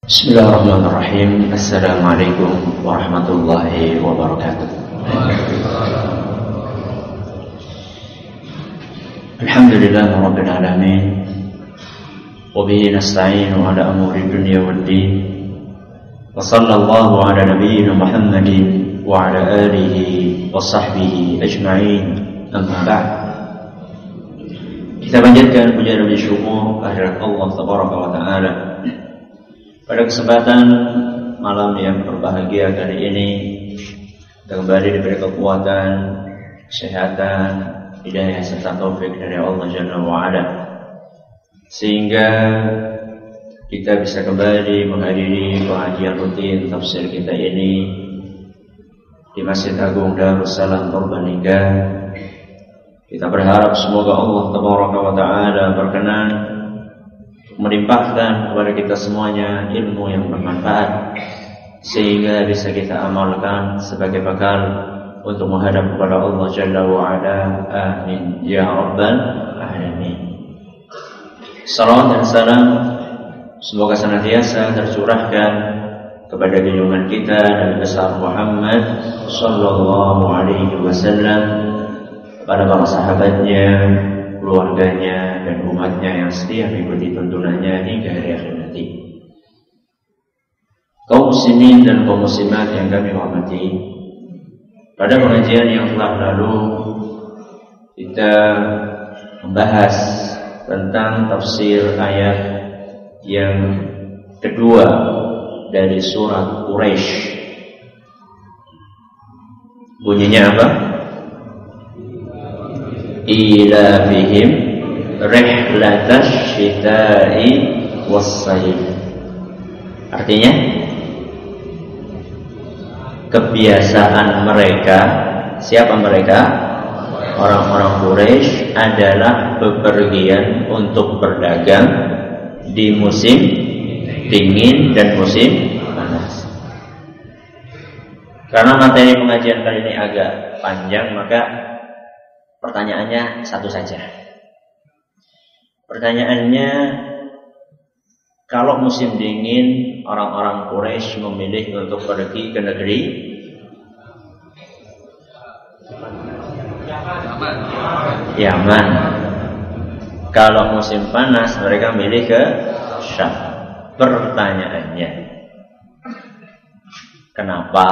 Bismillahirrahmanirrahim. Assalamualaikum warahmatullahi wabarakatuh. Alhamdulillahi rabbil alamin. Wa bihi nasta'inu ala umuri dunya waddin. Wa sallallahu ala nabiyyina Muhammadin wa ala alihi wa sahbihi ajma'in. Amma ba'd. Kita panjatkan puja dan syukur kehadirat Allah tabaraka wa taala. Pada kesempatan malam yang berbahagia kali ini, kita kembali diberi kekuatan, kesehatan, hidayah serta taufik dari Allah Jalla wa'ala, sehingga kita bisa kembali menghadiri pengajian rutin tafsir kita ini di Masjid Agung Darussalam Purbalingga. Kita berharap semoga Allah Tabaraka wa Ta'ala berkenan melimpahkan kepada kita semuanya ilmu yang bermanfaat, sehingga bisa kita amalkan sebagai bekal untuk menghadap kepada Allah Jalla wa'ala. Amin ya rabbal alamin. Salawat dan salam semoga senantiasa tercurahkan kepada junjungan kita Nabi besar Muhammad sallallahu alaihi wasallam, kepada para sahabatnya, keluarganya, dan umatnya yang setia mengikuti tuntunannya hingga hari akhir nanti. Kaum muslimin dan kaum muslimat yang kami hormati, pada pengajian yang telah lalu kita membahas tentang tafsir ayat yang kedua dari surat Quraisy. Bunyinya apa? Ilafihim rihlatash syita'i was-sayf. Artinya, kebiasaan mereka, siapa mereka? Orang-orang Quraisy adalah bepergian untuk berdagang di musim dingin dan musim panas. Karena materi pengajian kali ini agak panjang, maka pertanyaannya satu saja. Pertanyaannya, kalau musim dingin orang-orang Quraisy memilih untuk pergi ke negeri Yaman. Kalau musim panas mereka milih ke Syam. Pertanyaannya, kenapa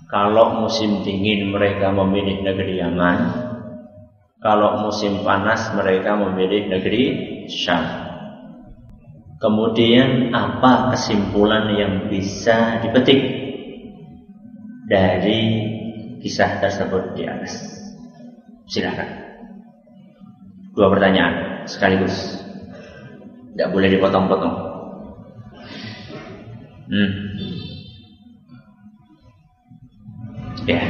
kalau musim dingin mereka memilih negeri Yaman, kalau musim panas mereka memilih negeri Syam? Kemudian apa kesimpulan yang bisa dipetik dari kisah tersebut di atas? Silakan. Dua pertanyaan sekaligus, tidak boleh dipotong-potong. Ya.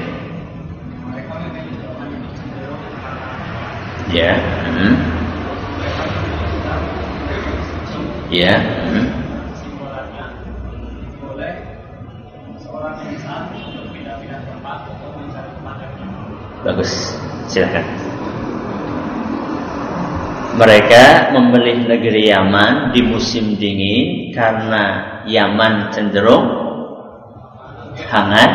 Ya. Ya. Boleh seorang insan berpindah-pindah tempat untuk mencari makan. Bagus, silakan. Mereka memilih negeri Yaman di musim dingin karena Yaman cenderung hangat,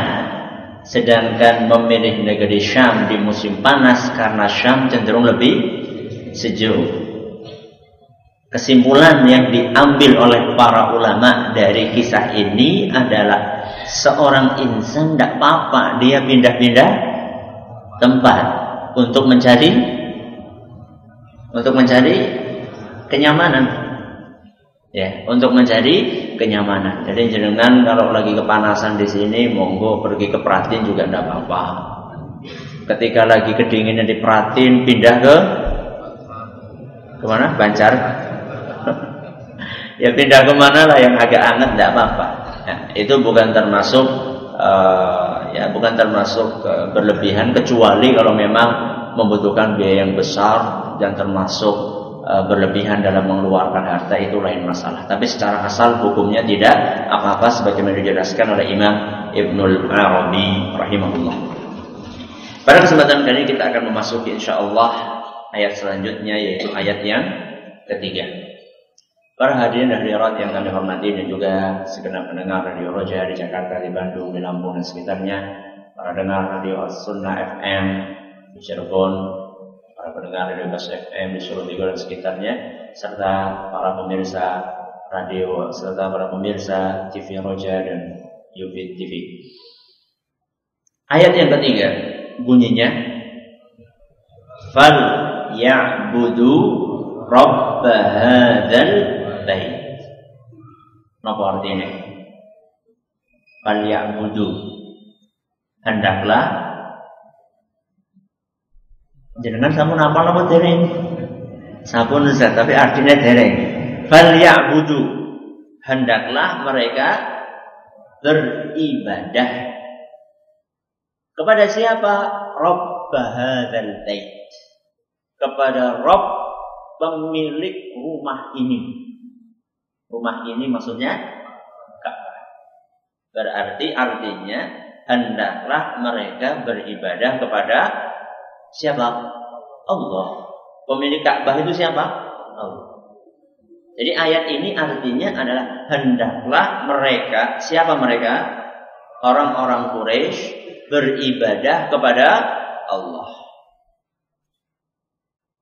sedangkan memilih negeri Syam di musim panas karena Syam cenderung lebih sejuk. Kesimpulan yang diambil oleh para ulama dari kisah ini adalah seorang insan tidak apa-apa dia pindah-pindah tempat untuk mencari kenyamanan. Ya, untuk mencari kenyamanan. Jadi jenengan kalau lagi kepanasan di sini, monggo pergi ke Pratin juga tidak apa-apa. Ketika lagi kedinginan di Pratin, pindah ke mana? Banjar. Ya pindah kemana lah yang agak hangat, tidak apa-apa. Ya, itu bukan termasuk berlebihan, kecuali kalau memang membutuhkan biaya yang besar dan termasuk berlebihan dalam mengeluarkan harta, itu lain masalah. Tapi secara asal hukumnya tidak apa-apa, sebagaimana dijelaskan oleh Imam Ibnul Arabi rahimahullah. Pada kesempatan kali ini kita akan memasuki insyaallah ayat selanjutnya, yaitu ayat yang ketiga. Para hadirin dan hadirat yang kami hormati dan juga segenap pendengar Radio Roja di Jakarta, di Bandung, di Lampung dan sekitarnya, para pendengar Radio Sunnah FM di Cirebon, para pendengar Radio Bas FM di Solo Tigo dan sekitarnya, serta para pemirsa radio, serta para pemirsa TV Roja dan Yufid TV. Ayat yang ketiga bunyinya, fal ya'budu rabb hadzal bait. Napa artinya? Fal ya'budu, hendaklah. Jenengan sampun napa napa dereng? Sampun Ustaz, tapi artinya dereng. Fal ya'budu, hendaklah mereka beribadah kepada siapa? Rabb hadzal bait, kepada Rabb pemilik rumah ini. Rumah ini maksudnya Ka'bah. Berarti artinya hendaklah mereka beribadah kepada siapa? Allah. Pemilik Ka'bah itu siapa? Allah. Jadi ayat ini artinya adalah hendaklah mereka, siapa mereka? Orang-orang Quraisy beribadah kepada Allah.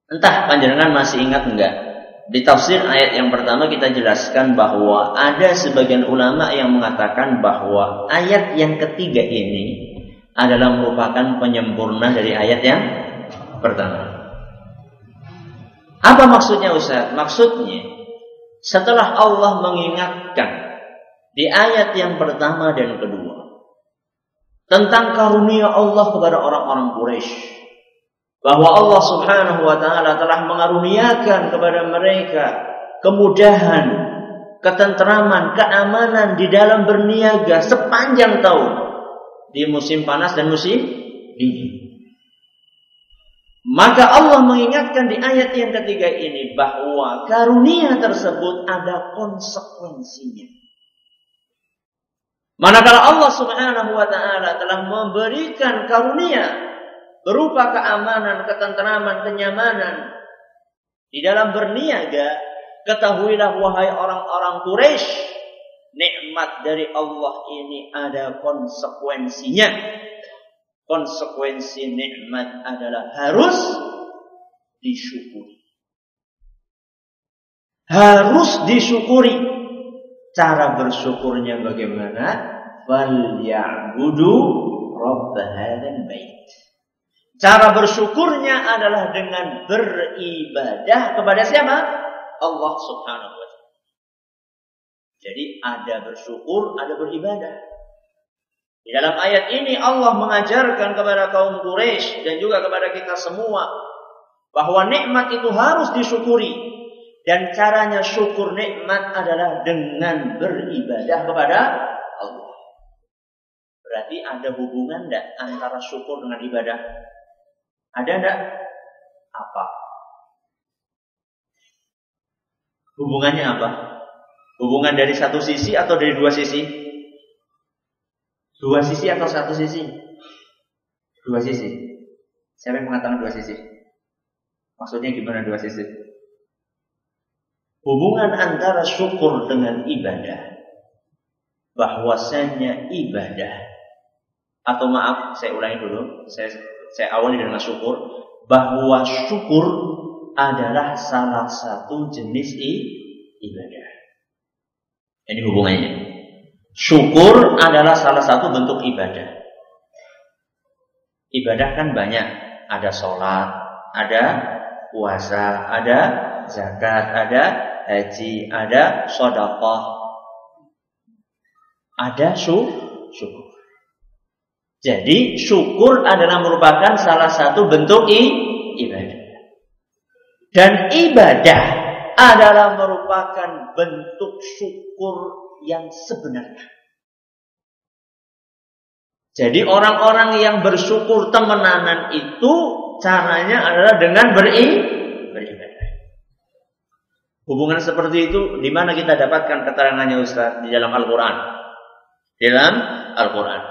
Entah panjenengan masih ingat enggak? Di tafsir ayat yang pertama kita jelaskan bahwa ada sebagian ulama yang mengatakan bahwa ayat yang ketiga ini adalah merupakan penyempurna dari ayat yang pertama. Apa maksudnya Ustaz? Maksudnya setelah Allah mengingatkan di ayat yang pertama dan kedua tentang karunia Allah kepada orang-orang Quraisy, bahwa Allah Subhanahu wa ta'ala telah mengaruniakan kepada mereka kemudahan, ketentraman, keamanan di dalam berniaga sepanjang tahun di musim panas dan musim dingin. Maka Allah mengingatkan di ayat yang ketiga ini bahwa karunia tersebut ada konsekuensinya. Manakala Allah Subhanahu wa ta'ala telah memberikan karunia berupa keamanan, ketentraman, kenyamanan di dalam berniaga, ketahuilah wahai orang-orang Quraisy, nikmat dari Allah ini ada konsekuensinya. Konsekuensi nikmat adalah harus disyukuri. Harus disyukuri. Cara bersyukurnya bagaimana? Fal ya'budu rabb hadzal bait. Cara bersyukurnya adalah dengan beribadah kepada siapa? Allah Subhanahu wa ta'ala. Jadi ada bersyukur, ada beribadah. Di dalam ayat ini Allah mengajarkan kepada kaum Quraisy dan juga kepada kita semua bahwa nikmat itu harus disyukuri, dan caranya syukur nikmat adalah dengan beribadah kepada Allah. Berarti ada hubungan enggak antara syukur dengan ibadah? Ada enggak? Apa? Hubungannya apa? Hubungan dari satu sisi atau dari dua sisi? Dua sisi atau satu sisi? Dua sisi. Siapa yang mengatakan dua sisi? Maksudnya gimana dua sisi? Hubungan antara syukur dengan ibadah, bahwasanya ibadah, atau maaf, saya ulangi dulu, saya awali dengan syukur, bahwa syukur adalah salah satu jenis ibadah. Ini hubungannya. Syukur adalah salah satu bentuk ibadah. Ibadah kan banyak. Ada sholat, ada puasa, ada zakat, ada haji, ada sedekah, ada syukur. Jadi syukur adalah merupakan salah satu bentuk ibadah. Dan ibadah adalah merupakan bentuk syukur yang sebenarnya. Jadi orang-orang yang bersyukur temenanan itu caranya adalah dengan beribadah. Hubungan seperti itu di mana kita dapatkan keterangannya Ustaz? Di dalam Al-Quran. Di dalam Al-Quran.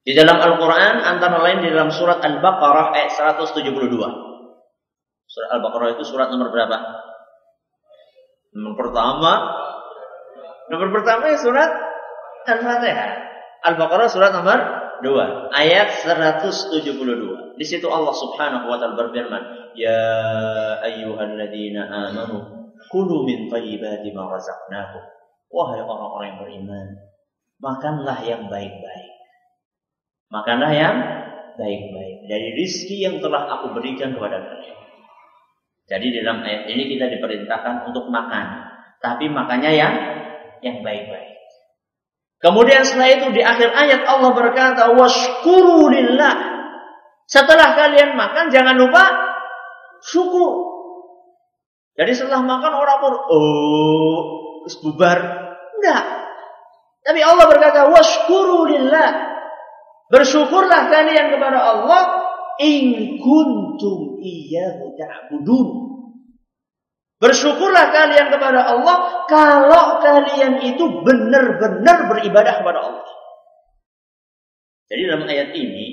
Di dalam Al-Quran antara lain di dalam surat Al-Baqarah ayat 172. Surat Al-Baqarah itu surat nomor berapa? Nomor pertama ya surat Al-Fatihah. Al-Baqarah surat nomor 2 ayat 172. Di situ Allah Subhanahu wa taala berfirman, "Ya ayyuhalladzina amanu kulu min thayyibati ma razaqnakum." Wahai orang-orang yang beriman, makanlah yang baik-baik. Makanlah yang baik-baik dari rezeki yang telah aku berikan kepada kalian. Jadi dalam ayat ini kita diperintahkan untuk makan, tapi makannya yang baik-baik. Kemudian setelah itu di akhir ayat Allah berkata, "Washkuru lillah." Setelah kalian makan jangan lupa syukur. Jadi setelah makan orang pun bubar. Enggak. Tapi Allah berkata, "Washkuru lillah." Bersyukurlah kalian kepada Allah in kuntum iyyahu ta'budun. Bersyukurlah kalian kepada Allah kalau kalian itu benar-benar beribadah kepada Allah. Jadi dalam ayat ini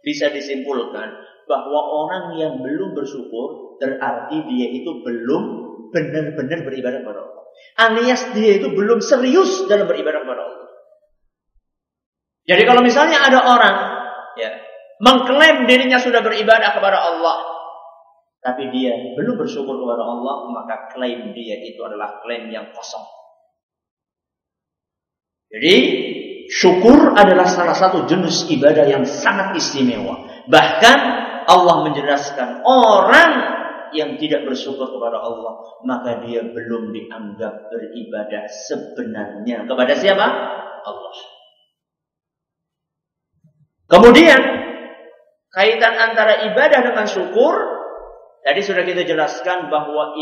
bisa disimpulkan bahwa orang yang belum bersyukur berarti dia itu belum benar-benar beribadah kepada Allah. Alias dia itu belum serius dalam beribadah kepada Allah. Jadi kalau misalnya ada orang mengklaim dirinya sudah beribadah kepada Allah, tapi dia belum bersyukur kepada Allah, maka klaim dia itu adalah klaim yang kosong. Jadi syukur adalah salah satu jenis ibadah yang sangat istimewa. Bahkan Allah menjelaskan orang yang tidak bersyukur kepada Allah, maka dia belum dianggap beribadah sebenarnya kepada siapa? Allah. Kemudian kaitan antara ibadah dengan syukur, tadi sudah kita jelaskan bahwa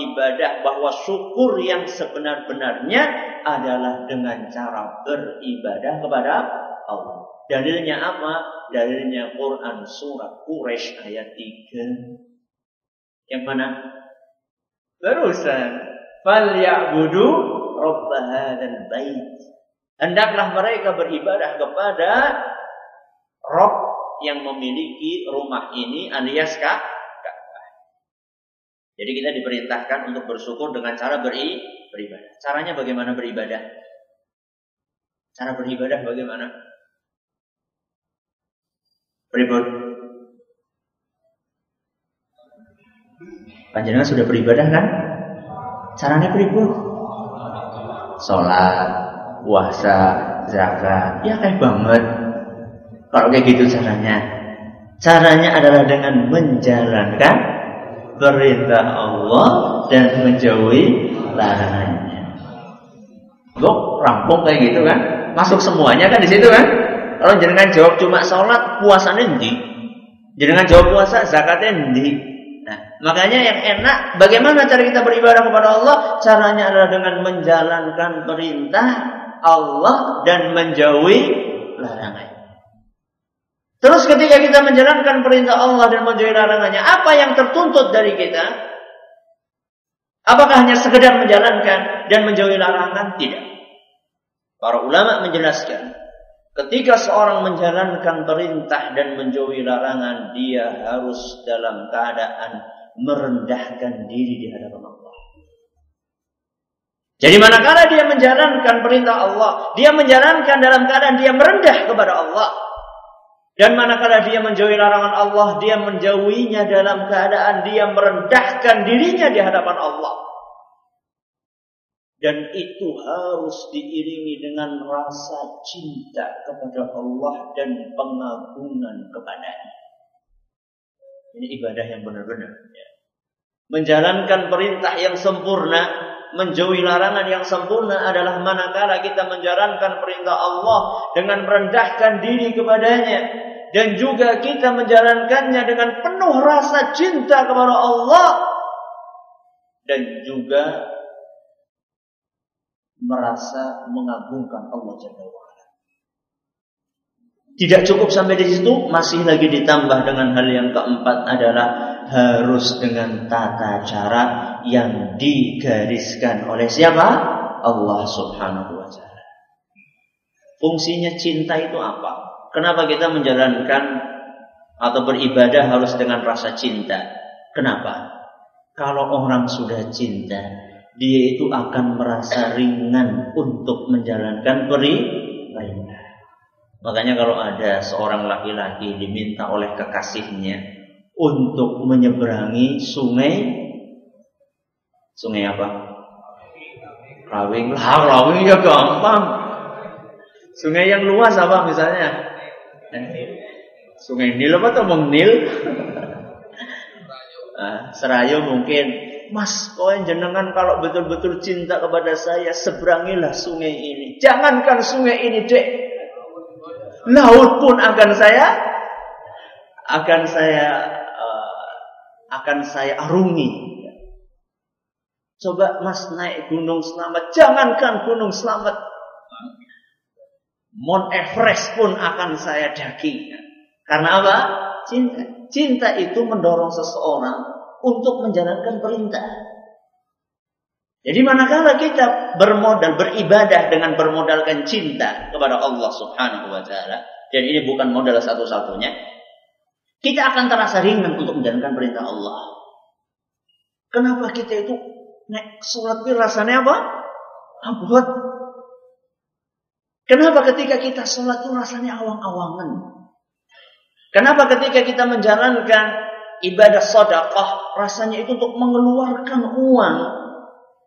syukur yang sebenar-benarnya adalah dengan cara beribadah kepada Allah. Dalilnya apa? Dalilnya Quran surat Quraisy ayat 3. Yang mana? Barusan. Falyabudu rabb hadzal bait. Hendaklah mereka beribadah kepada Rabb yang memiliki rumah ini alias Ka'bah. Jadi kita diperintahkan untuk bersyukur dengan cara beribadah. Caranya bagaimana beribadah? Cara beribadah bagaimana? Pripun? Panjenengan sudah beribadah kan? Caranya pripun? Salat, puasa, zakat. Ya kayak banget. Kalau kayak gitu caranya. Caranya adalah dengan menjalankan perintah Allah dan menjauhi larangannya. Loh, rampung kayak gitu kan? Masuk semuanya kan di situ kan? Kalau jenengan jawab cuma sholat, puasanya endi? Jenengan jawab puasa, zakatnya endi? Nah, makanya yang enak, bagaimana cara kita beribadah kepada Allah? Caranya adalah dengan menjalankan perintah Allah dan menjauhi larangannya. Terus ketika kita menjalankan perintah Allah dan menjauhi larangannya, apa yang tertuntut dari kita? Apakah hanya sekedar menjalankan dan menjauhi larangan? Tidak. Para ulama menjelaskan, ketika seorang menjalankan perintah dan menjauhi larangan, dia harus dalam keadaan merendahkan diri di hadapan Allah. Jadi manakala dia menjalankan perintah Allah, dia menjalankan dalam keadaan dia merendah kepada Allah. Dan manakala dia menjauhi larangan Allah, dia menjauhinya dalam keadaan dia merendahkan dirinya di hadapan Allah. Dan itu harus diiringi dengan rasa cinta kepada Allah dan pengagungan kepadanya. Ini ibadah yang benar-benar. Menjalankan perintah yang sempurna, menjauhi larangan yang sempurna adalah manakala kita menjalankan perintah Allah dengan merendahkan diri kepadanya. Dan juga kita menjalankannya dengan penuh rasa cinta kepada Allah. Dan juga merasa mengagungkan Allah Jalla wa'ala. Tidak cukup sampai di situ, masih lagi ditambah dengan hal yang keempat adalah harus dengan tata cara yang digariskan oleh siapa? Allah Subhanahu wa ta'ala. Fungsinya cinta itu apa? Kenapa kita menjalankan atau beribadah harus dengan rasa cinta? Kenapa? Kalau orang sudah cinta, dia itu akan merasa ringan untuk menjalankan perintah. Makanya kalau ada seorang laki-laki diminta oleh kekasihnya untuk menyeberangi sungai apa? Rawing ya gampang. Sungai yang luas apa misalnya? Sungai Nil apa atau Nil? Serayu mungkin. Mas, kau jenengan kalau betul-betul cinta kepada saya, seberangilah sungai ini. Jangankan sungai ini, Dek. Laut pun akan saya arungi. Coba Mas naik Gunung Slamet, jangankan Gunung Slamet, Mount Everest pun akan saya daki. Karena apa? Cinta. Cinta itu mendorong seseorang untuk menjalankan perintah. Jadi manakala kita beribadah dengan bermodalkan cinta kepada Allah Subhanahu wa taala, dan ini bukan modal satu-satunya, kita akan terasa ringan untuk menjalankan perintah Allah. Kenapa kita itu sholat itu rasanya apa? Abot. Kenapa ketika kita sholat itu rasanya awang-awangan? Kenapa ketika kita menjalankan ibadah sedekah rasanya itu untuk mengeluarkan uang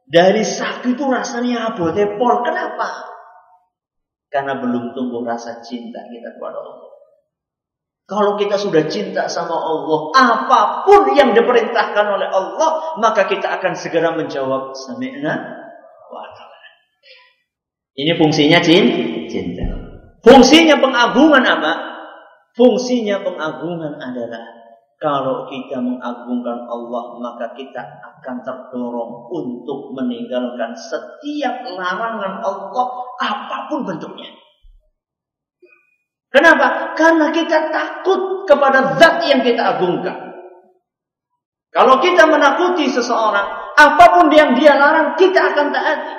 dari saku itu rasanya abote pol? Kenapa? Karena belum tumbuh rasa cinta kita kepada Allah. Kalau kita sudah cinta sama Allah, apapun yang diperintahkan oleh Allah, maka kita akan segera menjawab sami'na wa ata'na. Ini fungsinya cinta. Fungsinya pengagungan apa? Fungsinya pengagungan adalah kalau kita mengagungkan Allah, maka kita akan terdorong untuk meninggalkan setiap larangan Allah, apapun bentuknya. Kenapa? Karena kita takut kepada zat yang kita agungkan. Kalau kita menakuti seseorang, apapun yang dia larang, kita akan taati.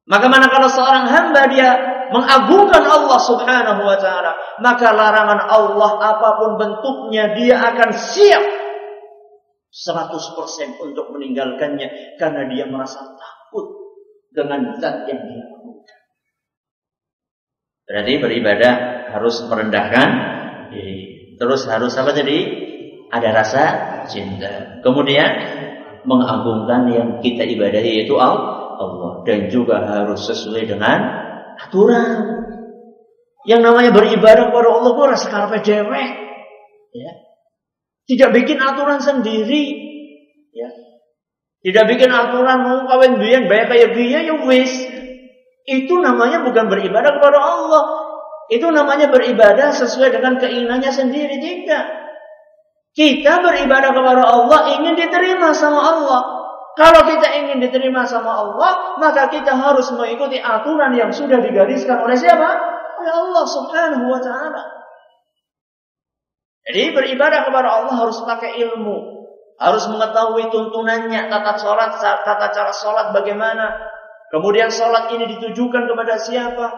Maka manakala seorang hamba dia mengagungkan Allah Subhanahu wa taala, maka larangan Allah apapun bentuknya dia akan siap 100% untuk meninggalkannya karena dia merasa takut dengan zat yang dia agungkan. Berarti beribadah harus merendahkan diri. Terus harus apa tadi? Ada rasa cinta. Kemudian mengagungkan yang kita ibadahi yaitu Allah, dan juga harus sesuai dengan aturan. Yang namanya beribadah kepada Allah itu rasa karepe dewek, ya. Tidak bikin aturan sendiri, ya. Tidak bikin aturan mau kawin biyen bayar kaya biaya ya wis. Itu namanya bukan beribadah kepada Allah. Itu namanya beribadah sesuai dengan keinginannya sendiri. Tidak. Kita beribadah kepada Allah ingin diterima sama Allah. Kalau kita ingin diterima sama Allah, maka kita harus mengikuti aturan yang sudah digariskan oleh siapa? Oleh Allah Subhanahu wa taala. Jadi beribadah kepada Allah harus pakai ilmu, harus mengetahui tuntunannya, tata cara salat bagaimana. Kemudian salat ini ditujukan kepada siapa?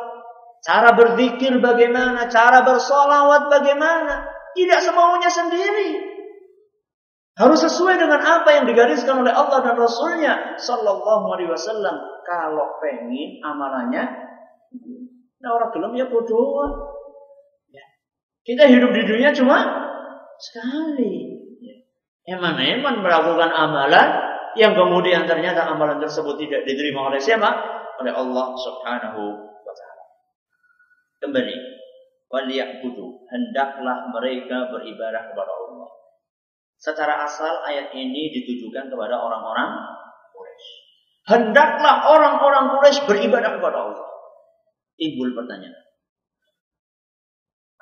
Cara berzikir bagaimana? Cara bersolawat bagaimana? Tidak semaunya sendiri. Harus sesuai dengan apa yang digariskan oleh Allah dan Rasulnya Sallallahu Alaihi Wasallam. Kalau pengen amalannya, nah orang gelem ya bodoh. Ya. Kita hidup di dunia cuma sekali. Eman-eman melakukan amalan yang kemudian ternyata amalan tersebut tidak diterima oleh siapa? Oleh Allah Subhanahu wa taala. Kembali, waliya'budu, hendaklah mereka beribadah kepada Allah. Secara asal ayat ini ditujukan kepada orang-orang Quraisy. Hendaklah orang-orang Quraisy beribadah kepada Allah. Timbul pertanyaan.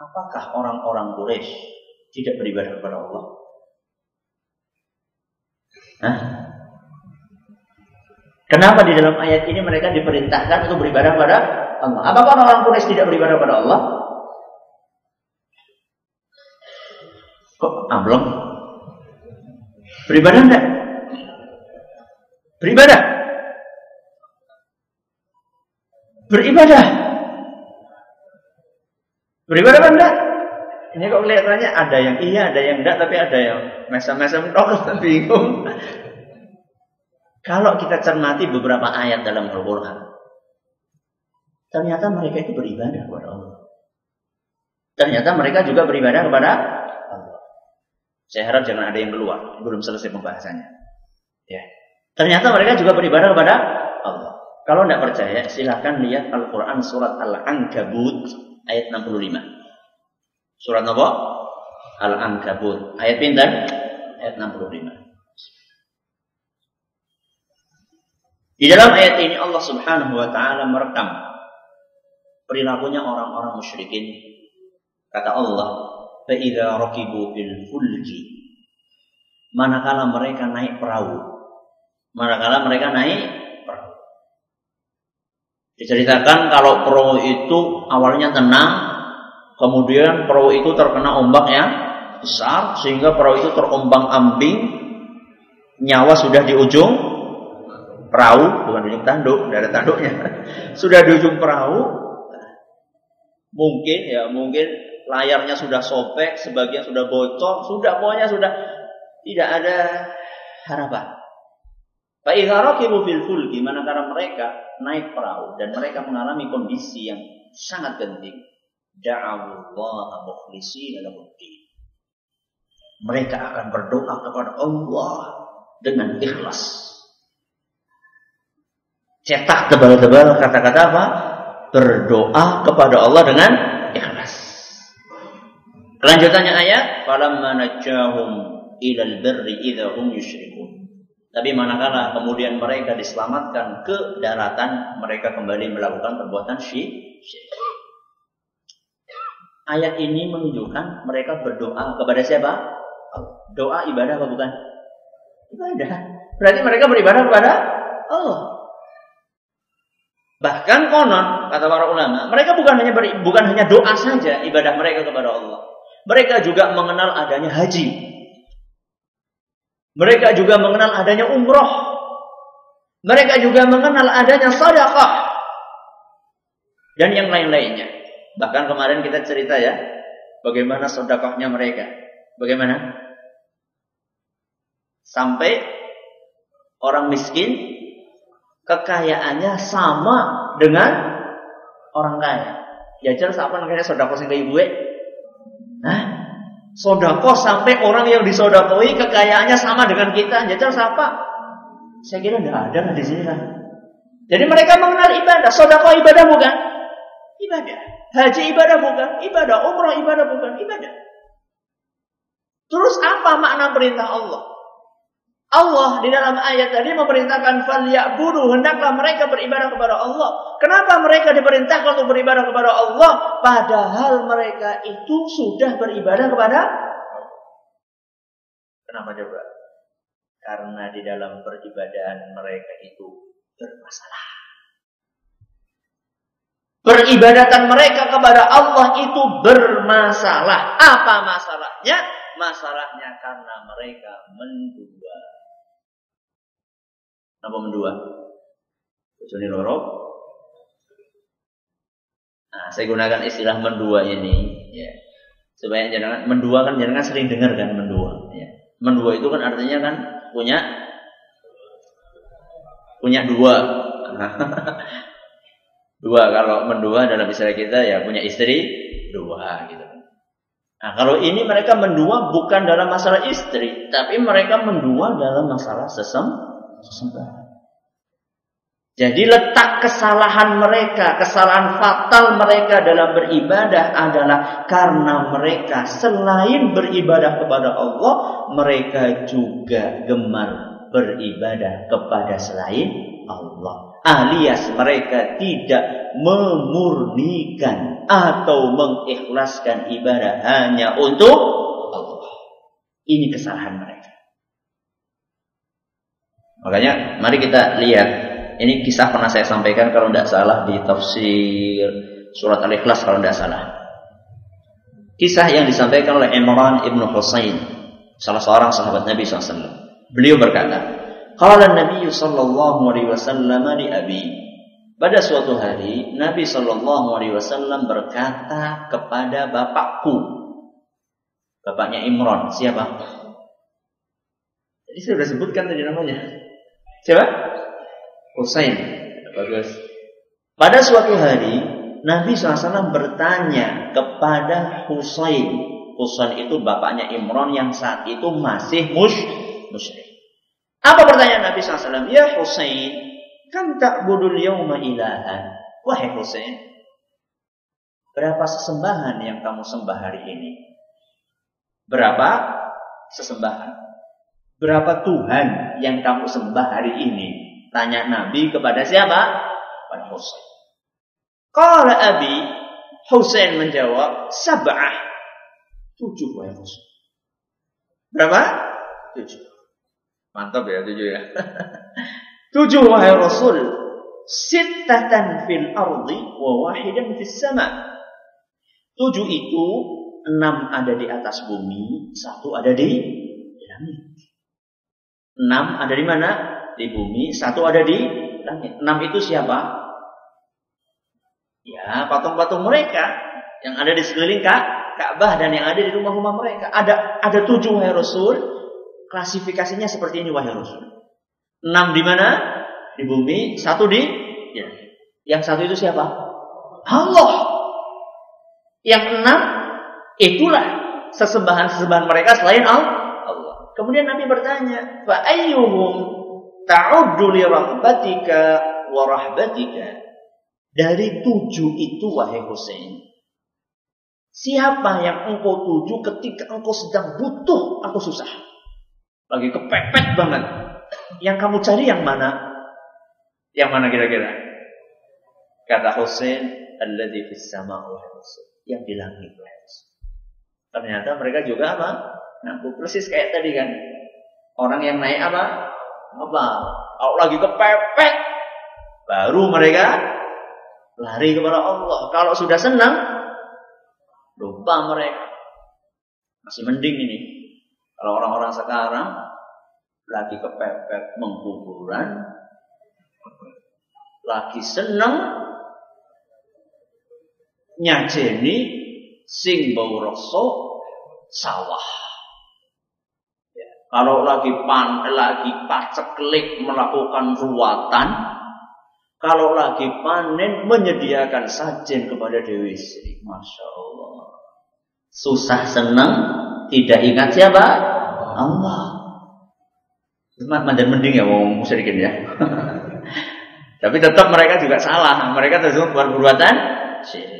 Apakah orang-orang Quraisy tidak beribadah kepada Allah? Kenapa di dalam ayat ini mereka diperintahkan untuk beribadah kepada Allah? Apakah orang-orang Quraisy tidak beribadah kepada Allah? Kok amblong? Beribadah enggak? Beribadah. Beribadah. Beribadah apa enggak? Ini kok kelihatannya ada yang iya, ada yang enggak, tapi ada yang mesem-mesem tok, bingung. Kalau kita cermati beberapa ayat dalam Al-Quran, ternyata mereka itu beribadah kepada Allah. Ternyata mereka juga beribadah kepada Allah. Saya harap jangan ada yang keluar, belum selesai pembahasannya. Ya. Ternyata mereka juga beribadah kepada Allah. Kalau tidak percaya, silakan lihat Al-Quran surat Al-Ankabut ayat 65. Surat apa? Al-Ankabut. Ayat pintar? Ayat 65. Di dalam ayat ini Allah Subhanahu wa taala merekam perilakunya orang-orang musyrikin. Kata Allah, "Fa idza raqibu fil fulki." Manakala mereka naik perahu. Manakala mereka naik perahu. Diceritakan kalau perahu itu awalnya tenang, kemudian perahu itu terkena ombak yang besar sehingga perahu itu terombang-ambing, nyawa sudah di ujung perahu, bukan di ujung tanduk, tidak ada tanduknya. Sudah di ujung perahu, mungkin layarnya sudah sobek, sebagian sudah bocor, pokoknya sudah tidak ada harapan. Fa idza raqibu fil fulki, manakala mereka naik perahu dan mereka mengalami kondisi yang sangat genting, da'allaha mukhlishina lahu-ddin. Mereka akan berdoa kepada Allah dengan ikhlas. Cetak tebal-tebal kata-kata apa? Berdoa kepada Allah dengan ikhlas. Kelanjutannya ayat, falamma najjahum ilal birri idza hum yusyrikun. Tapi manakala kemudian mereka diselamatkan ke daratan, mereka kembali melakukan perbuatan syirik. Ayat ini menunjukkan mereka berdoa kepada siapa? Doa ibadah apa bukan? Ibadah. Berarti mereka beribadah kepada Allah. Bahkan konon, kata para ulama, mereka bukan hanya doa saja ibadah mereka kepada Allah. Mereka juga mengenal adanya haji. Mereka juga mengenal adanya umroh. Mereka juga mengenal adanya sedekah. Dan yang lain-lainnya. Bahkan kemarin kita cerita ya, bagaimana sedekahnya mereka. Bagaimana? Sampai orang miskin kekayaannya sama dengan orang kaya. Jajal siapa namanya sedekah sing ibu? Sedekah sampai orang yang disodakoi kekayaannya sama dengan kita. Jajal siapa? Saya kira tidak ada di sini kan. Jadi mereka mengenal ibadah. Sedekah ibadah bukan? Ibadah. Haji ibadah bukan? Ibadah. Umrah ibadah bukan? Ibadah. Terus apa makna perintah Allah? Allah di dalam ayat tadi memerintahkan falyabudu, hendaklah mereka beribadah kepada Allah. Kenapa mereka diperintahkan untuk beribadah kepada Allah padahal mereka itu sudah beribadah kepada Allah? Kenapa coba? Karena di dalam peribadahan mereka itu bermasalah. Peribadatan mereka kepada Allah itu bermasalah. Apa masalahnya? Masalahnya karena mereka mendua. Kenapa mendua? Bojone loro. Nah, saya gunakan istilah mendua ini, ya. Supaya jangan mendua kan jangan sering dengar kan mendua. Ya. Mendua itu kan artinya kan punya dua. Dua, kalau mendua dalam istilah kita ya punya istri dua gitu. Nah, kalau ini mereka mendua bukan dalam masalah istri, tapi mereka mendua dalam masalah sesembahan. Jadi letak kesalahan mereka, kesalahan fatal mereka dalam beribadah adalah karena mereka selain beribadah kepada Allah, mereka juga gemar beribadah kepada selain Allah. Alias mereka tidak memurnikan atau mengikhlaskan ibadah hanya untuk Allah. Ini kesalahan mereka. Makanya mari kita lihat. Ini kisah pernah saya sampaikan kalau tidak salah di tafsir surat Al-Ikhlas kalau tidak salah. Kisah yang disampaikan oleh Imran ibn Husain, salah seorang sahabat Nabi SAW. Beliau berkata, Qala Nabi sallallahu alaihi wasallam li Abi. Pada suatu hari Nabi sallallahu alaihi wasallam berkata kepada bapakku. Bapaknya Imran, siapa? Jadi saya sudah sebutkan tadi namanya. Siapa? Husain. Bagus. Pada suatu hari Nabi SAW bertanya kepada Husain. Husain itu bapaknya Imran yang saat itu masih musyrik. Apa pertanyaan Nabi SAW? Ya Husain, kam ta'budul yawma ilahan? Wahai Husain, berapa sesembahan yang kamu sembah hari ini? Berapa sesembahan? Berapa Tuhan yang kamu sembah hari ini? Tanya Nabi kepada siapa? Pada Husain. Qala abi, Husain menjawab, 7. 7 wahai Husain. Berapa? 7. Mantap ya 7 ya. 7 wahai Rasul. 6 fil ardi wa wahidan fis sama. 7 itu 6 ada di atas bumi, 1 ada di langit. 6 ada di mana? Di bumi, 1 ada di langit. 6 itu siapa? Ya, patung-patung mereka yang ada di sekeliling Ka'bah dan yang ada di rumah-rumah mereka. Ada 7 wahai Rasul. Klasifikasinya seperti ini wahai Rasul. 6 di mana? Di bumi, 1 di ya. Yang 1 itu siapa? Allah. Yang 6 itulah sesembahan-sesembahan mereka selain Allah. Kemudian Nabi bertanya, fa ayyuhum ta'uddu li rahbatika wa rahbatika? Dari 7 itu wahai Husain, siapa yang engkau tuju ketika engkau sedang butuh atau susah? Lagi kepepet banget. Yang kamu cari yang mana? Yang mana kira-kira? Kata Husain, alladzi fis sama wahai Rasul. Yang di langit wahai Rasul. Ternyata mereka juga apa? Ngaku persis kayak tadi kan. Orang yang naik apa? Kalau lagi kepepet, baru mereka lari kepada Allah. Kalau sudah senang, lupa mereka. Masih mending ini. Kalau orang-orang sekarang lagi kepepet mengkuburan, lagi senang nyajeni sing bau rasa sawah. Ya. Kalau lagi paceklik melakukan ruatan, kalau lagi panen menyediakan sajen kepada Dewi Sri. Masya Allah. Susah senang tidak ingat siapa? Allah. Mandan mending ya wong musyrikin ya. Tapi tetap mereka juga salah. Mereka tersebut perbuatan syirik.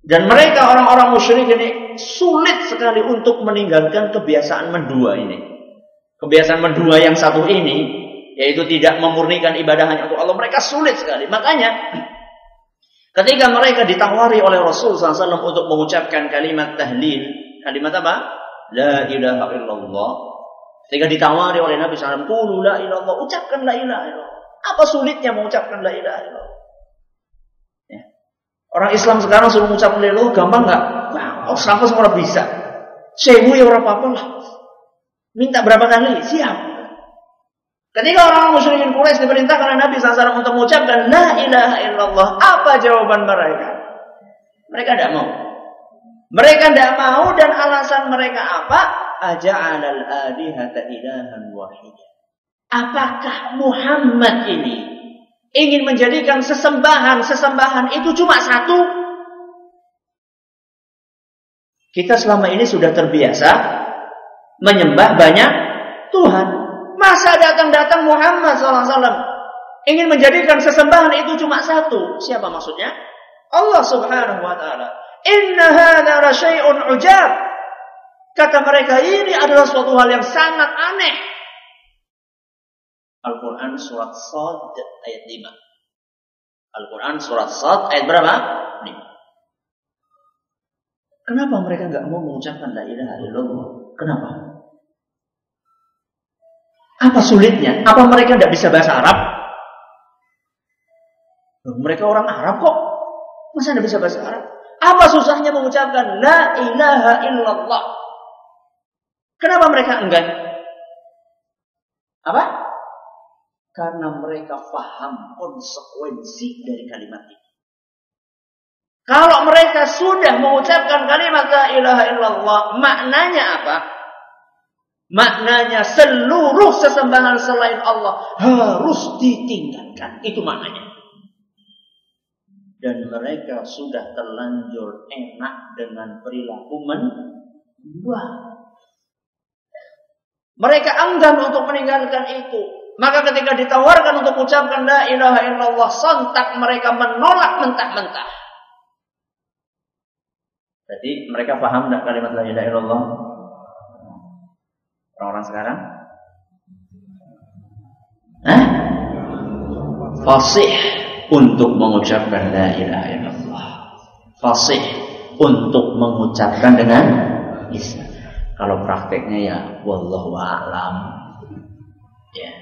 Dan mereka orang-orang musyrik ini sulit sekali untuk meninggalkan kebiasaan mendua ini. Kebiasaan mendua yang satu ini, yaitu tidak memurnikan ibadah hanya untuk Allah. Mereka sulit sekali. Makanya ketika mereka ditawari oleh Rasul SAW untuk mengucapkan kalimat tahlil, kalimat apa? La ilaha illallah. Ketika ditawari oleh Nabi SAW, qulu la ilaha illallah, ucapkan la ilaha illallah. Apa sulitnya mengucapkan la ilaha illallah? Ya. Orang Islam sekarang suruh mengucapkan la ilaha illallah, gampang nggak? Nah, sampai semua orang bisa. Sewu ya orang apa-apa lah. Minta berapa kali? Siap. Ketika orang musyrikin Quraisy diperintahkan oleh Nabi SAW untuk mengucapkan la ilaha illallah, apa jawaban mereka? Mereka tidak mau. Mereka tidak mau dan alasan mereka apa? Aja'alal alihata ilahan wahidah. Apakah Muhammad ini ingin menjadikan sesembahan itu cuma satu? Kita selama ini sudah terbiasa menyembah banyak Tuhan. Masa datang Muhammad SAW ingin menjadikan sesembahan itu cuma satu? Siapa maksudnya? Allah Subhanahu wa Ta'ala. Inna hadza la syai'un ujab. Kata mereka, ini adalah suatu hal yang sangat aneh. Al-Quran surat Shad ayat 5. Al-Quran surat Shad ayat berapa? 5. Kenapa mereka enggak mau mengucapkan la ilaha illallah? Kenapa? Apa sulitnya? Apa mereka tidak bisa bahasa Arab? Mereka orang Arab kok. Masa tidak bisa bahasa Arab? Apa susahnya mengucapkan la ilaha illallah? Kenapa mereka enggan? Apa? Karena mereka paham konsekuensi dari kalimat ini. Kalau mereka sudah mengucapkan kalimat la ilaha illallah, maknanya apa? Maknanya seluruh sesembahan selain Allah harus ditinggalkan. Itu maknanya. Dan mereka sudah terlanjur enak dengan perilaku mendua. Mereka enggan untuk meninggalkan itu. Maka ketika ditawarkan untuk ucapkan la ilaha illallah, sontak mereka menolak mentah-mentah. Jadi mereka paham tak kalimat la ilaha illallah? Orang-orang sekarang? Fasih untuk mengucapkan la ilaha illallah. Fasih untuk mengucapkan dengan lisan. Kalau prakteknya ya wallahu a'lam. Ya.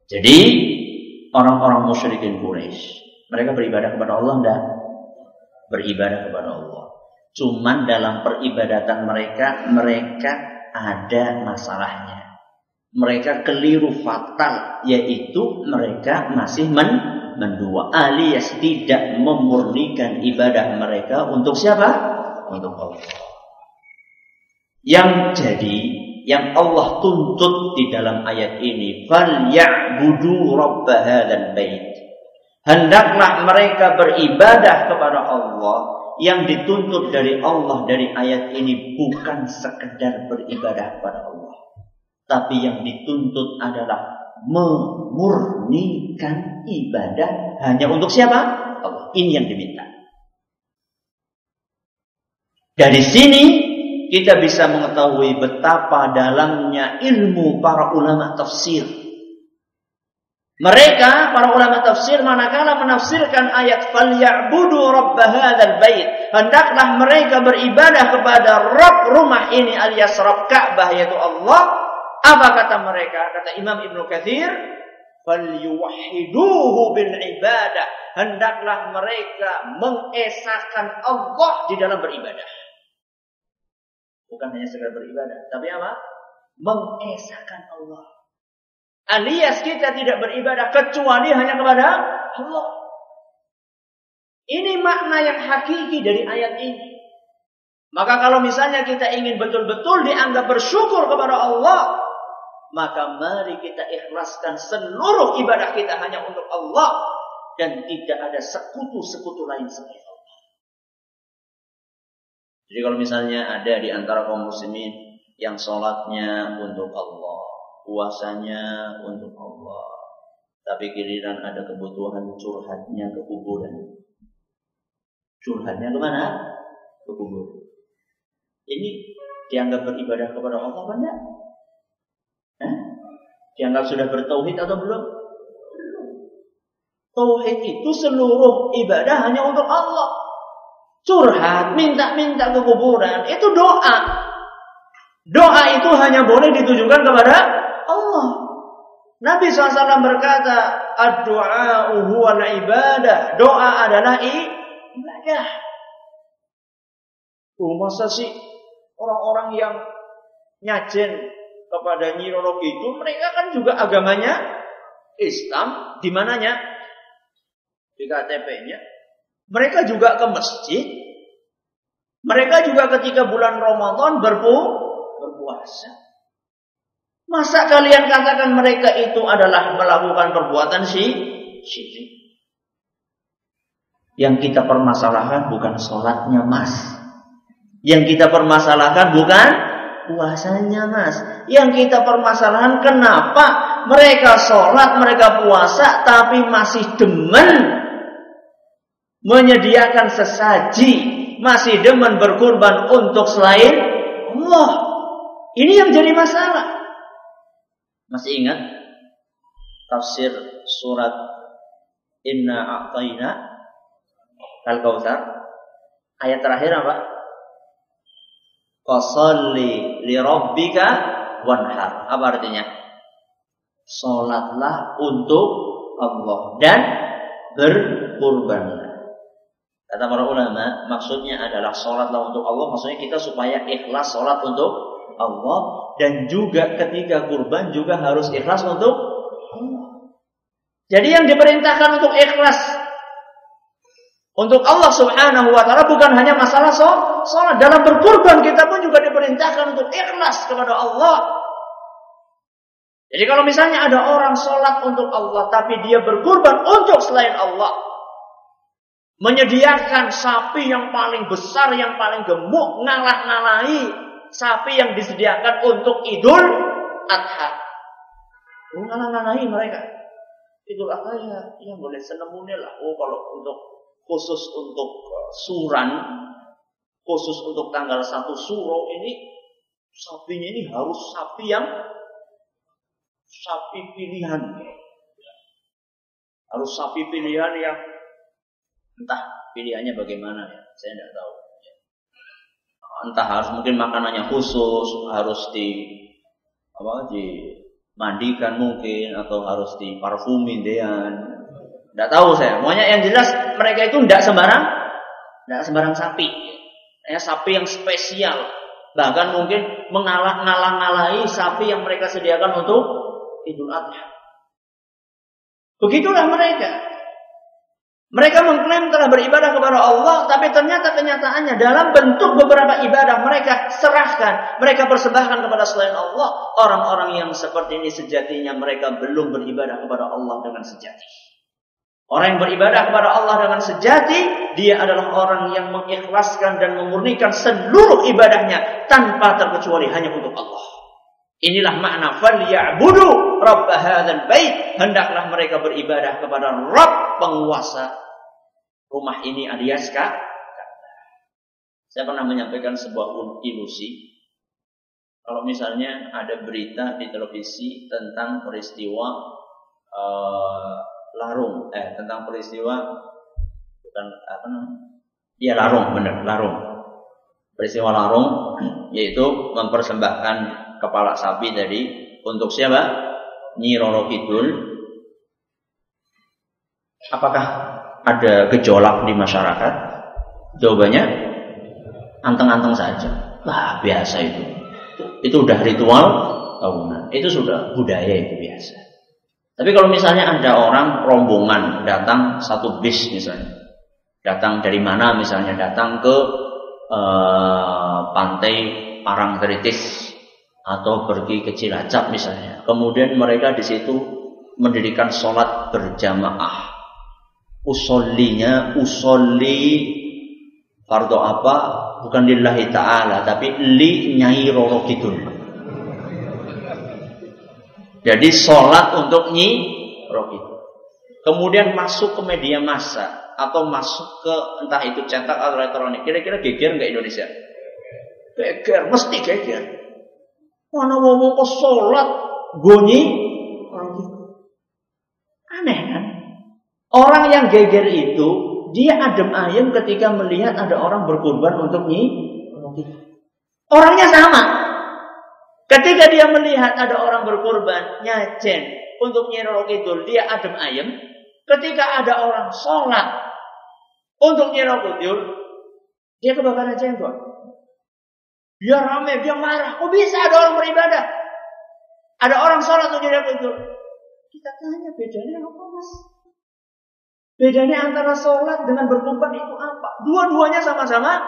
Jadi orang-orang musyrikin Quraisy, mereka beribadah kepada Allah enggak? Beribadah kepada Allah. Cuman dalam peribadatan mereka ada masalahnya. Mereka keliru fatal, yaitu mereka masih mendua, alias tidak memurnikan ibadah mereka untuk siapa? Untuk Allah. Yang jadi, yang Allah tuntut di dalam ayat ini, "Falyabudu rabb hadzal bait." Hendaklah mereka beribadah kepada Allah. Yang dituntut dari Allah dari ayat ini bukan sekedar beribadah kepada Allah, tapi yang dituntut adalah memurnikan ibadah hanya untuk siapa? Allah. Ini yang diminta. Dari sini kita bisa mengetahui betapa dalamnya ilmu para ulama tafsir. Mereka, para ulama tafsir, manakala menafsirkan ayat "Falyabudu rabb hadzal bait", hendaklah mereka beribadah kepada Rabb rumah ini alias Rabb Ka'bah yaitu Allah. Apa kata mereka? Kata Imam Ibnu Katsir, "Falyuwahhiduhu bil ibadah", hendaklah mereka mengesahkan Allah di dalam beribadah. Bukan hanya sekedar beribadah, tapi apa? Mengesahkan Allah. Alias kita tidak beribadah kecuali hanya kepada Allah. Ini makna yang hakiki dari ayat ini. Maka kalau misalnya kita ingin betul-betul dianggap bersyukur kepada Allah, maka mari kita ikhlaskan seluruh ibadah kita hanya untuk Allah dan tidak ada sekutu-sekutu lain selain Allah. Jadi kalau misalnya ada di antara kaum muslimin yang sholatnya untuk Allah, puasanya untuk Allah, tapi giliran ada kebutuhan curhatnya ke kuburan. Curhatnya kemana? Ke kuburan. Ini dianggap beribadah kepada Allah apa enggak? Dianggap sudah bertauhid atau belum? Tauhid itu seluruh ibadah hanya untuk Allah. Curhat, minta-minta ke kuburan, itu doa. Doa itu hanya boleh ditujukan kepada Allah. Nabi SAW berkata, "Ad-du'a'u huwal ibadah." Doa adalah ibadah. Masa sih orang-orang yang nyajen kepada Nyi Roro itu, mereka kan juga agamanya Islam. Di mananya? Di KTP-nya. Mereka juga ke masjid. Mereka juga ketika bulan Ramadan berpuasa. Masa kalian katakan mereka itu adalah melakukan perbuatan syirik? Yang kita permasalahkan bukan sholatnya, Mas. Yang kita permasalahkan bukan puasanya, Mas. Yang kita permasalahkan kenapa mereka sholat, mereka puasa, tapi masih demen menyediakan sesaji, masih demen berkurban untuk selain Allah. Ini yang jadi masalah. Masih ingat tafsir surat Inna A'tayna Al-Kautsar? Ayat terakhir apa? Fasholli li rabbika wanhar. Apa artinya? Salatlah untuk Allah dan berkurbanlah. Kata para ulama, maksudnya adalah salatlah untuk Allah. Maksudnya kita supaya ikhlas salat untuk Allah, dan juga ketika kurban juga harus ikhlas untuk Allah. Jadi yang diperintahkan untuk ikhlas untuk Allah Subhanahu wa ta'ala bukan hanya masalah salat. Dalam berkurban kita pun juga diperintahkan untuk ikhlas kepada Allah. Jadi kalau misalnya ada orang sholat untuk Allah, tapi dia berkurban untuk selain Allah, menyediakan sapi yang paling besar, yang paling gemuk, ngalah-ngalahi sapi yang disediakan untuk Idul Adha. Ngalah-ngalahi mereka. Idul Adha ya boleh senemune lah. Kalau untuk khusus untuk suran, khusus untuk tanggal 1 Suro ini, sapinya ini harus sapi pilihan. Harus sapi pilihan yang entah pilihannya bagaimana ya, saya tidak tahu. Entah harus mungkin makanannya khusus, harus dimandikan mungkin, atau harus diparfumi dean. Tidak tahu saya. Pokoknya yang jelas mereka itu tidak sembarang sapi. Ya, sapi yang spesial. Bahkan mungkin mengalah-ngalahi sapi yang mereka sediakan untuk Idul Adha. Begitulah mereka. Mereka mengklaim telah beribadah kepada Allah, tapi ternyata kenyataannya dalam bentuk beberapa ibadah mereka serahkan, mereka persembahkan kepada selain Allah. Orang-orang yang seperti ini sejatinya mereka belum beribadah kepada Allah dengan sejati. Orang yang beribadah kepada Allah dengan sejati, dia adalah orang yang mengikhlaskan dan memurnikan seluruh ibadahnya tanpa terkecuali hanya untuk Allah. Inilah makna falyabudu rabb hadzal bait. Hendaklah mereka beribadah kepada Rabb penguasa rumah ini alias Ka'bah. Saya pernah menyampaikan sebuah ilusi. Kalau misalnya ada berita di televisi tentang peristiwa larung, tentang peristiwa larung. Peristiwa larung yaitu mempersembahkan kepala sapi tadi untuk siapa? Nyi Roro Kidul. Apakah ada gejolak di masyarakat? Jawabannya anteng-anteng saja. Wah, biasa itu. Itu udah ritual tahunan. Itu sudah budaya, itu biasa. Tapi kalau misalnya ada orang rombongan datang satu bis misalnya, datang dari mana misalnya, datang ke pantai Parangtritis atau pergi ke Cilacap misalnya, kemudian mereka di situ mendirikan sholat berjamaah. Usolli fardu apa? Bukan lillahi ta'ala, tapi li Nyai Roro Kidul. Jadi sholat untuk Nyi Roro Kidul. Kemudian masuk ke media massa atau masuk ke entah itu cetak atau elektronik. Kira-kira geger nggak Indonesia? Geger, mesti geger. Mana ngomong ke sholat bunyi aneh kan? Orang yang geger itu dia adem ayem ketika melihat ada orang berkurban untuk Nyi. Orangnya sama. Ketika dia melihat ada orang berkurban nyajen untuk Nyi Roro Kidul, dia adem ayem. Ketika ada orang sholat untuk Nyi Roro Kidul, dia kebakaran jenggot. Dia ramai, dia marah. Kok bisa ada orang beribadah? Ada orang sholat untuk Nyi Roro Kidul. Kita tanya, bedanya apa mas? Bedanya antara sholat dengan berkurban itu apa? Dua-duanya sama-sama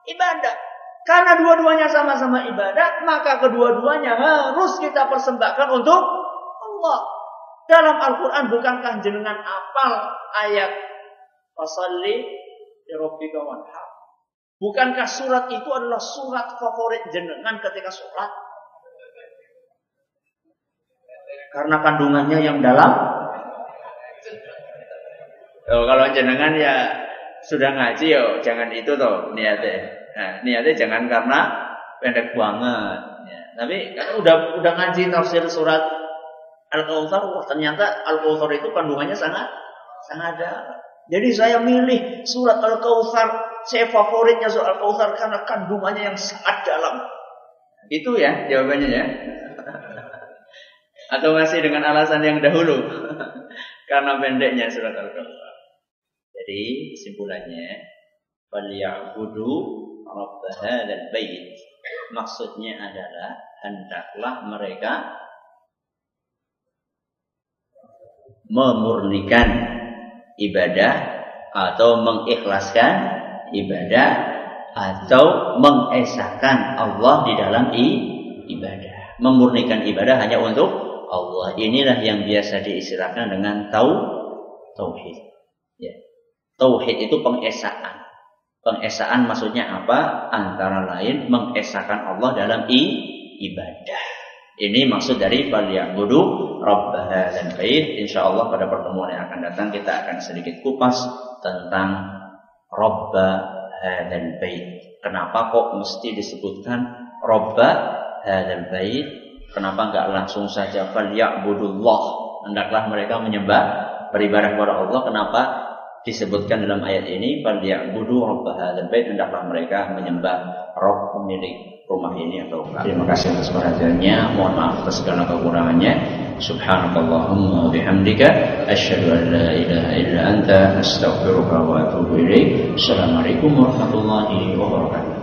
ibadah. Karena dua-duanya sama-sama ibadah, maka kedua-duanya harus kita persembahkan untuk Allah. Dalam Al-Quran bukankah jenengan apal ayat fasalli li rabbika wanhar? Bukankah surat itu adalah surat favorit jenengan ketika sholat? Karena kandungannya yang dalam. Kalau jenengan ya sudah ngaji jangan itu toh niatnya. Nah, niatnya jangan karena pendek banget. Ya. Tapi kan udah ngaji tafsir surat Al-Kautsar, ternyata Al-Kautsar itu kandungannya sangat dalam. Jadi saya milih surat Al-Kautsar, saya favoritnya surat Al-Kautsar karena kandungannya yang sangat dalam. Itu ya jawabannya ya. Atau masih dengan alasan yang dahulu karena pendeknya surat Al-Kautsar. Jadi kesimpulannya, falyabudu rabb hadzal bait. Maksudnya adalah hendaklah mereka memurnikan ibadah atau mengikhlaskan ibadah atau mengesahkan Allah di dalam ibadah. Memurnikan ibadah hanya untuk Allah. Inilah yang biasa diistilahkan dengan tauhid. Ya. Tauhid itu pengesaan. Pengesaan maksudnya apa? Antara lain mengesahkan Allah dalam ibadah. Ini maksud dari falyabudu rabb hadzal bait. Insyaallah pada pertemuan yang akan datang kita akan sedikit kupas tentang rabb hadzal bait. Kenapa kok mesti disebutkan rabb hadzal bait? Kenapa enggak langsung saja falyabudullah? Hendaklah mereka menyembah, beribadah kepada Allah. Kenapa disebutkan dalam ayat ini falyabudu rabb hadzal bait? Hendaklah mereka menyembah Rabb pemilik rumah ini atau terima kasih atas perhatiannya. Mohon maaf atas segala kekurangannya. Subhanakallahumma wa bihamdika asyhadu an la ilaha illa anta astaghfiruka wa atubu ilaik. Assalamualaikum warahmatullahi wabarakatuh.